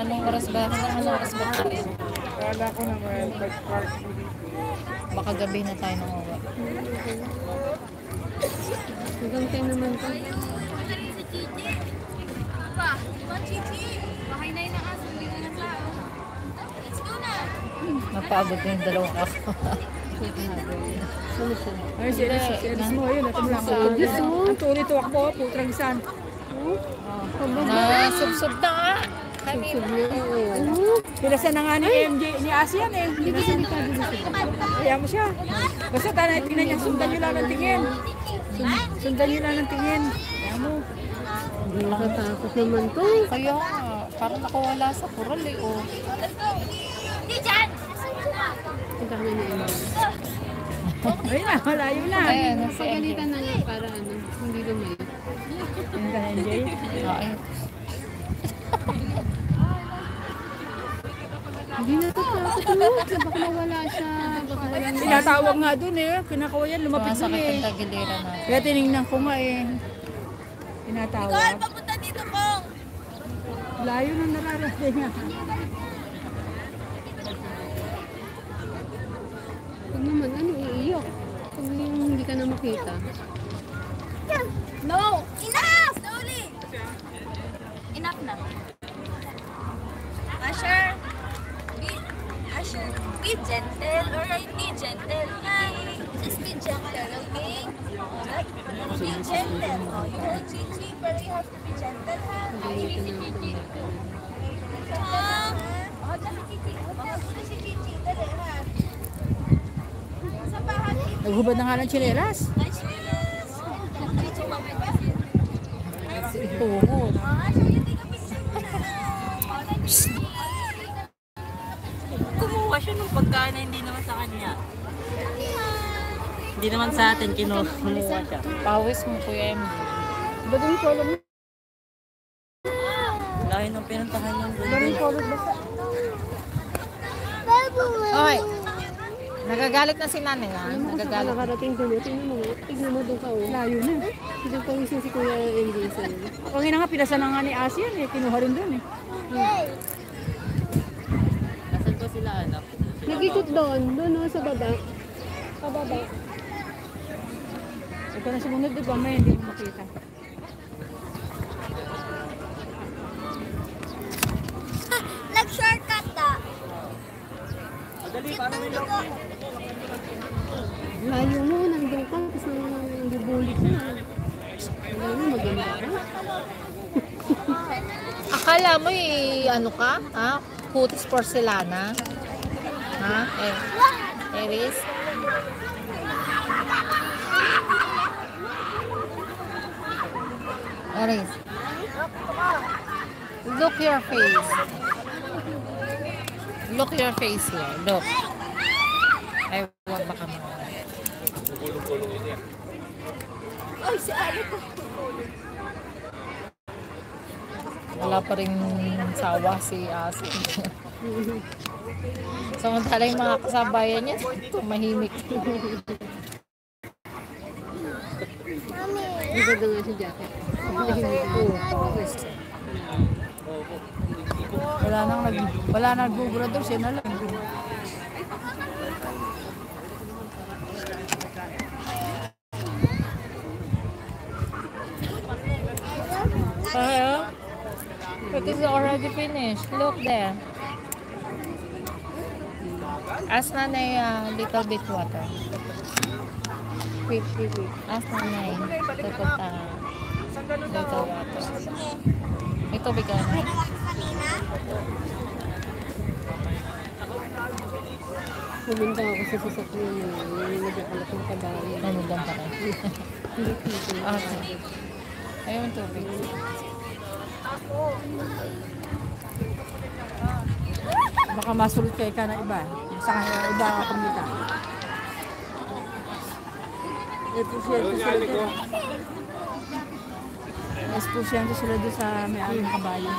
Anong oras ba? Anong oras ba tayo? Kala ko naman, pag-park. Baka gabi na tayo nang uwi. Hanggang 10 naman to. Napagod na yung dalawang ako. Ano siya? Ay, siya mo yun. Ito mo lang. Ang tuloy tuwak mo, putrang-san. Nasubsob na nga. Subsub niya. Pinasan na nga ni MJ, ni Asian eh. Hindi ko siya dito. Kaya mo siya. Basta tayo tingnan niya, sundan nyo lang ng tingin. Sundan nyo lang ng tingin. Kaya mo. Nakatakot naman to. Kaya nga, parang nakawala sa kural eh. Oh. Punta ka na ni Emma. Ayun na, malayo na. Ayan, Pagalitan na nga para ano, hindi lumayo. Ayun ka, MJ. Ay, Hindi natatakot mo. Baka nawala siya. Baka wala na. Tinatawag nga dun eh. Kinakawayan, lumapit dun masakit eh. ang tagiliran na. Kaya tinignan ko nga eh. Tinatawag. Papunta dito, Kong! Layo na nararating nga. Pag naman, ano, iiyok. Pag yung hindi ka na makita. No! Enough! Slowly! Enough na. Asher! Asher, be gentle, alright? Be gentle, ha? Just be gentle, okay? Be gentle. Oh, you know, Chichi, pero you have to be gentle, ha? Oh, dyan si Chichi. Oh, si Chichi. Dali, ha? Sa bahay. Naghubad na nga ng chinelas. Nice feelings. Chichi, mamaya. Tuhod. Ah, so you take a picture muna. Kumuha siya ng pagkain na hindi naman sa kanya. Hindi naman sa atin, kumuha siya. Pawis mo, Kuya MJ. Ba't yung color mo? Layo ng pinuntahan yung Ba't yung color basta? Okay. Nagagalit na si nanay ha? Alam mo kung saan ka Nagagalit. nakarating doon. Tignan mo doon ka. Layo na. Doon pa rin si Kuya MJ sa'yo. Ang ina nga, pinasan na nga ni Asian eh. Kinuha rin dun eh. Nasaan ko sila, anak? Nag-ikot doon. Doon no, sa baba. Pababa. Ito na sumunod doon ba? May hindi mo makita. Nag-shortcut na. Layo mo, nandun ka. Tapos nang-bubulit ka. Alam mo, maganda ka. Akala mo ano ka? Ha? Kutis porcelana? Ha? Eris? Eris? Look your face. Look your face here. Look. Ay, wag baka mo. Ay, si Ari ko. Wala pa rin sawa si Asin. Samantala yung mga kasabayan niya, tumahimik. Maganda nga si jacket. Wala nang nagbuburador. Siya na lang. It is already finished. Look there. Ask nanay little bit water. Wait. Ask nanay to put little water. Ito bigyan na. Pumunta ako sa sasakyan niya. Yung nagkakalap ng kabayo. Ano doon pa rin? Hindi dito. Okay. Ayun tubig. Baka masulot kayo ka na iba. Sa kanya iba ang kumita. Espisyento sila doon. Espisyento sila doon sa may aming kabayo.